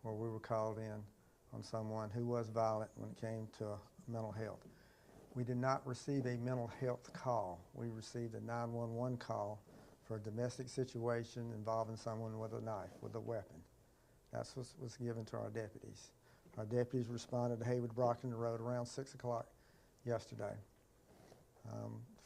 where we were called in on someone who was violent when it came to mental health. We did not receive a mental health call. We received a 911 call for a domestic situation involving someone with a knife, with a weapon. That's what was given to our deputies. Our deputies responded to Haywood Brockton Road around 6 o'clock yesterday.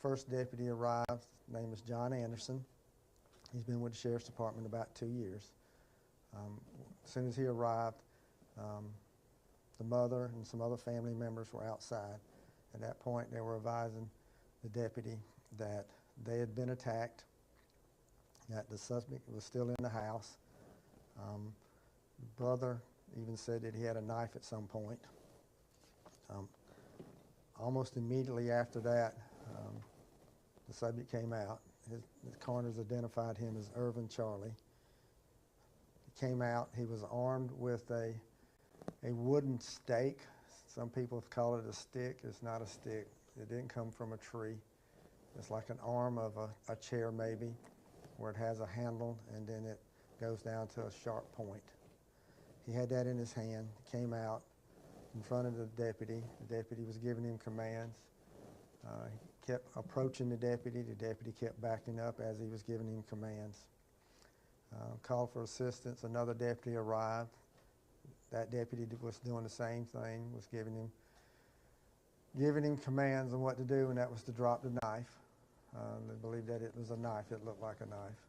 First deputy arrived, his name is John Anderson. He's been with the Sheriff's Department about 2 years. As soon as he arrived, the mother and some other family members were outside. At that point, they were advising the deputy that they had been attacked, that the suspect was still in the house. The brother even said that he had a knife at some point. Almost immediately after that, the subject came out. The coroners identified him as Irvin Charlie. He came out. He was armed with a wooden stake. Some people have called it a stick. It's not a stick. It didn't come from a tree. It's like an arm of a chair maybe, where it has a handle and then it goes down to a sharp point. He had that in his hand. He came out in front of the deputy. The deputy was giving him commands. He kept approaching the deputy. The deputy kept backing up as he was giving him commands. Called for assistance. Another deputy arrived. That deputy was doing the same thing, was giving him commands on what to do, and that was to drop the knife. They believed that it was a knife. It looked like a knife.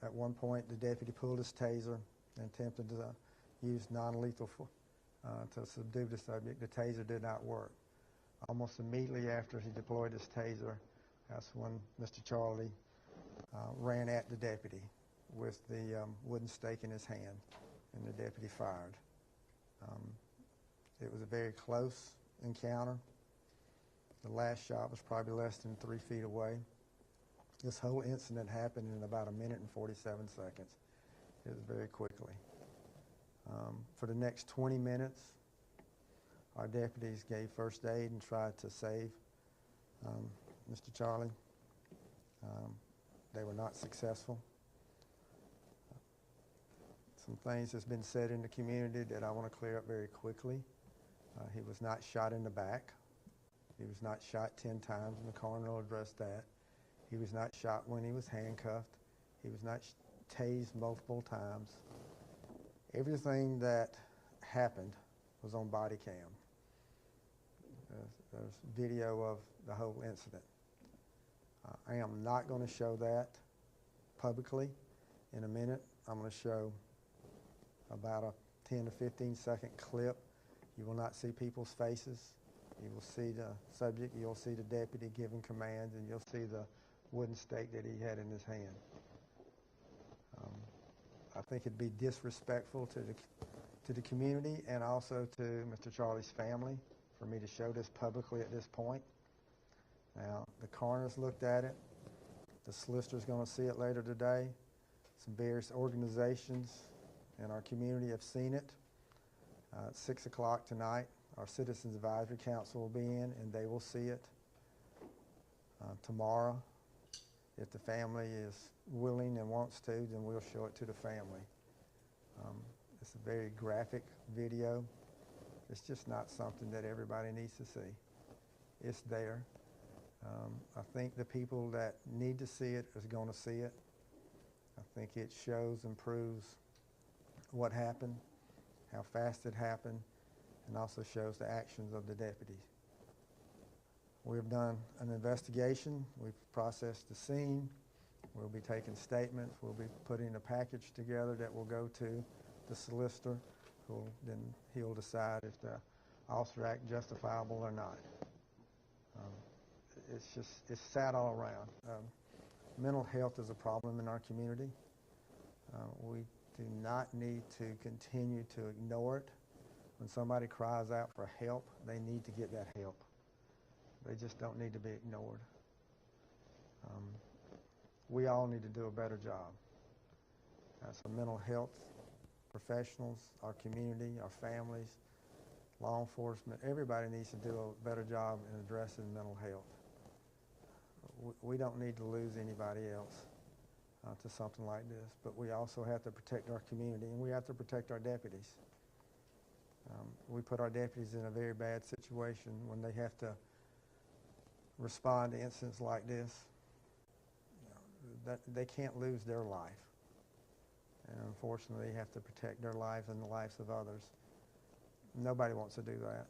At one point, the deputy pulled his taser and attempted to use non-lethal to subdue the subject. The taser did not work. Almost immediately after he deployed his taser, that's when Mr. Charlie ran at the deputy with the wooden stake in his hand, and the deputy fired. It was a very close encounter. The last shot was probably less than 3 feet away. This whole incident happened in about 1 minute and 47 seconds. It was very quickly. For the next 20 minutes, our deputies gave first aid and tried to save Mr. Charlie. They were not successful. Some things has been said in the community that I want to clear up very quickly. He was not shot in the back. He was not shot 10 times, and the coroner will address that. He was not shot when he was handcuffed. He was not tased multiple times. Everything that happened was on body cam. There's video of the whole incident. I am not going to show that publicly. In a minute, I'm going to show about a 10 to 15 second clip. You will not see people's faces. You will see the subject, you'll see the deputy giving commands, and you'll see the wooden stake that he had in his hand. I think it'd be disrespectful to the community and also to Mr. Charlie's family for me to show this publicly at this point. Now, the coroner's looked at it. The solicitor's going to see it later today. Some various organizations in our community have seen it. At 6 o'clock tonight, our Citizens Advisory Council will be in, and they will see it. Tomorrow, if the family is willing and wants to, then we'll show it to the family. It's a very graphic video. It's just not something that everybody needs to see. It's there. I think the people that need to see it is going to see it. I think it shows and proves what happened, how fast it happened, and also shows the actions of the deputies. We've done an investigation. We've processed the scene. We'll be taking statements. We'll be putting a package together that will go to the solicitor, who then he'll decide if the officer act justifiable or not. It's sad all around. Mental health is a problem in our community. We do not need to continue to ignore it. When somebody cries out for help, they need to get that help. They just don't need to be ignored. We all need to do a better job. So mental health professionals, our community, our families, law enforcement, everybody needs to do a better job in addressing mental health. We don't need to lose anybody else. to something like this. But we also have to protect our community, and we have to protect our deputies. We put our deputies in a very bad situation when they have to respond to incidents like this. That they can't lose their life. And unfortunately, they have to protect their lives and the lives of others. Nobody wants to do that.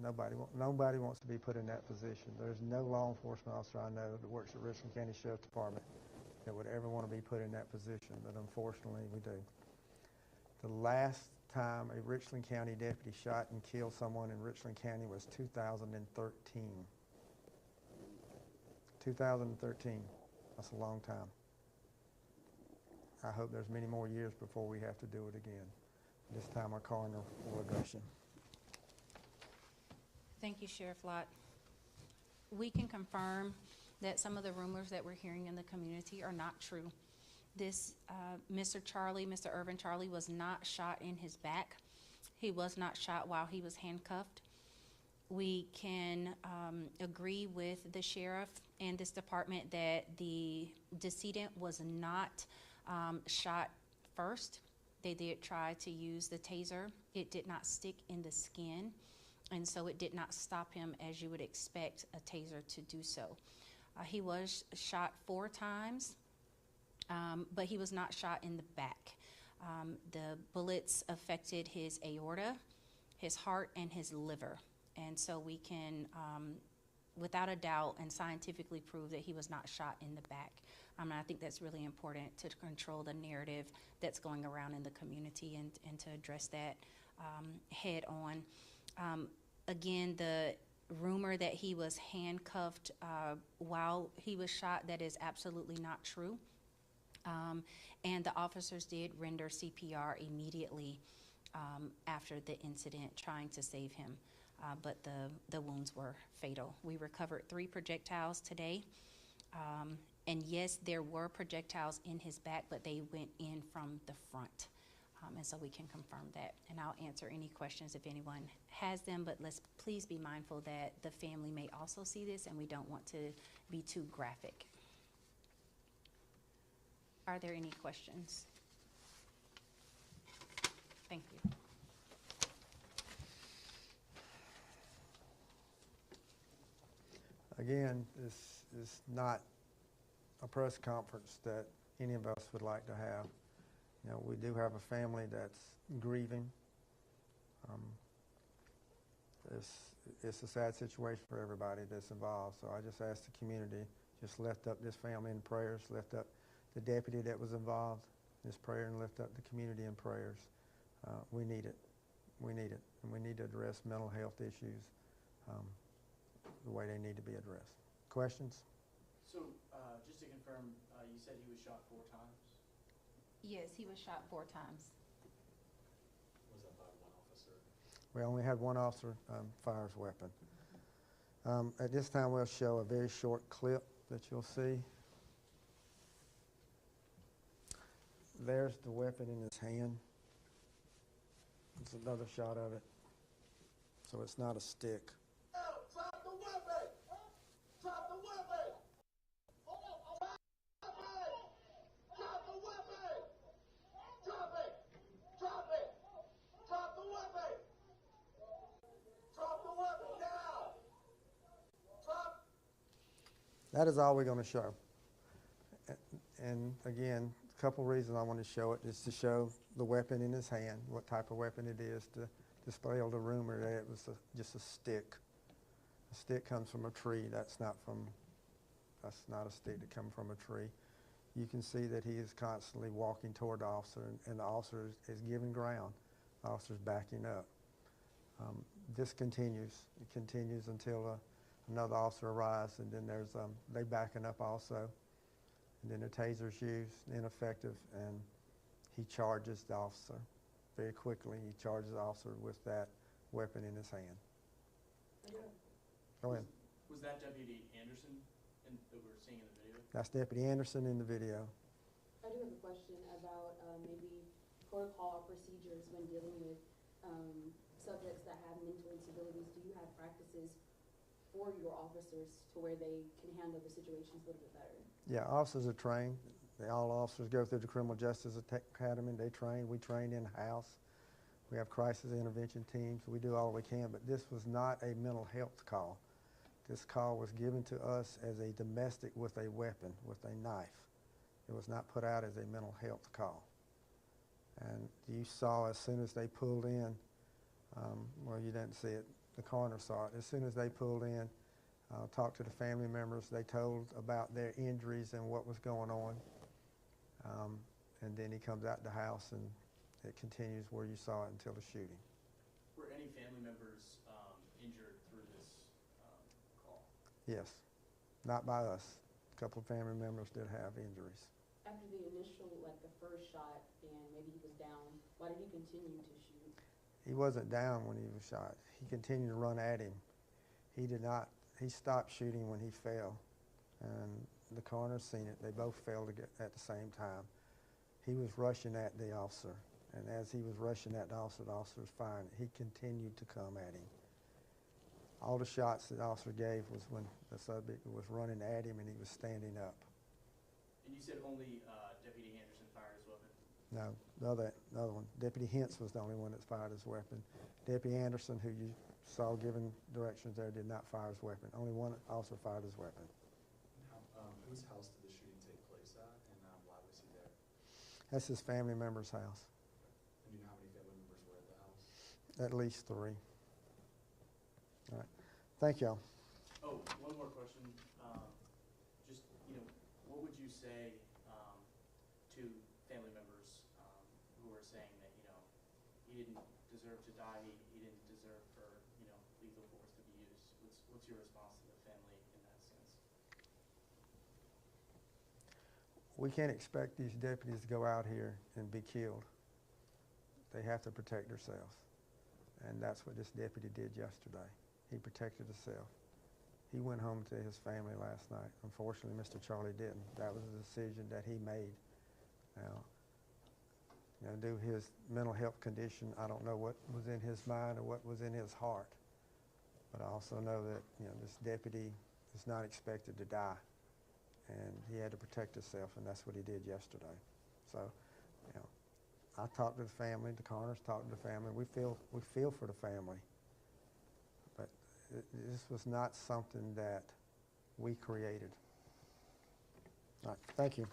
Nobody wants to be put in that position. There's no law enforcement officer I know that works at Richland County Sheriff's Department that would ever want to be put in that position, but unfortunately we do. The last time a Richland County deputy shot and killed someone in Richland County was 2013. 2013. That's a long time. I hope there's many more years before we have to do it again. This time our coroner will address you. Thank you, Sheriff Lott. We can confirm that some of the rumors that we're hearing in the community are not true. This Mr. Irvin Charlie was not shot in his back. He was not shot while he was handcuffed. We can agree with the sheriff and this department that the decedent was not shot first. They did try to use the taser. It did not stick in the skin, and so it did not stop him as you would expect a taser to do so. He was shot 4 times, but he was not shot in the back. The bullets affected his aorta, his heart, and his liver. And so we can, without a doubt, and scientifically prove that he was not shot in the back. And I think that's really important to control the narrative that's going around in the community and to address that head on. Again, the rumor that he was handcuffed while he was shot, that is absolutely not true. And the officers did render CPR immediately after the incident, trying to save him. But the wounds were fatal. We recovered 3 projectiles today. And yes, there were projectiles in his back, but they went in from the front. And so we can confirm that. And I'll answer any questions if anyone has them, but let's please be mindful that the family may also see this, and we don't want to be too graphic. Are there any questions? Thank you. Again, this is not a press conference that any of us would like to have. You know, we do have a family that's grieving. It's a sad situation for everybody that's involved, so I just ask the community, just lift up this family in prayers, lift up the deputy that was involved in this prayer, and lift up the community in prayers. We need it. We need it. And we need to address mental health issues the way they need to be addressed. Questions? So, just to confirm, you said he was shot 4 times? Yes, he was shot 4 times. Was that by 1 officer? We only had 1 officer fire his weapon. At this time, we'll show a very short clip that you'll see. There's the weapon in his hand. It's another shot of it. So it's not a stick. Drop the weapon! Drop the weapon! Drop the weapon! Drop it! Drop it! Drop the weapon! Drop the weapon now! Drop! That is all we're going to show. And again, a couple reasons I want to show it is to show the weapon in his hand, what type of weapon it is, to dispel the rumor that it was just a stick. A stick comes from a tree. That's not a stick that comes from a tree. You can see that he is constantly walking toward the officer, and the officer is giving ground. The officer's backing up. This continues. It continues until another officer arrives, and then there's they backing up also. And then the taser's used, ineffective, and he charges the officer. Very quickly, he charges the officer with that weapon in his hand. Go ahead. Was that Deputy Anderson that we're seeing in the video? That's Deputy Anderson in the video. I do have a question about maybe protocol or procedures when dealing with subjects that have mental instabilities. Do you have practices for your officers to where they can handle the situations a little bit better? Yeah, officers are trained. All officers go through the Criminal Justice Academy. They train. We train in-house. We have crisis intervention teams. We do all we can, but this was not a mental health call. This call was given to us as a domestic with a weapon, with a knife. It was not put out as a mental health call. And you saw as soon as they pulled in, well, you didn't see it, the coroner saw it. As soon as they pulled in, talked to the family members, they told about their injuries and what was going on. And then he comes out the house and it continues where you saw it until the shooting. Were any family members injured through this call? Yes, not by us. A couple of family members did have injuries. After the initial, like the first shot, and maybe he was down, why did he continue to shoot? He wasn't down when he was shot. He continued to run at him. He did not, he stopped shooting when he fell. And the coroner seen it. They both fell at the same time. He was rushing at the officer. And as he was rushing at the officer was firing. He continued to come at him. All the shots that the officer gave was when the subject was running at him and he was standing up. And you said only Deputy Anderson fired his weapon? No, the other one. Deputy Hintz was the only one that fired his weapon. Deputy Anderson, who you saw giving directions there, did not fire his weapon. Only one officer fired his weapon. Whose house did the shooting take place at, and why was he there? That's his family member's house. And you know how many family members were at the house? At least 3. All right. Thank y'all. Oh, one more question. Just, what would you say to family members who are saying that, he didn't deserve to die, he didn't deserve for, lethal force to be used? What's your response to the family in that sense? We can't expect these deputies to go out here and be killed. They have to protect themselves. And that's what this deputy did yesterday. He protected himself. He went home to his family last night. Unfortunately, Mr. Charlie didn't. That was a decision that he made. Now, due to his mental health condition, I don't know what was in his mind or what was in his heart. But I also know that, this deputy is not expected to die. And he had to protect himself, and that's what he did yesterday. So, I talked to the family, the coroners talked to the family. We feel for the family. But this was not something that we created. All right, thank you.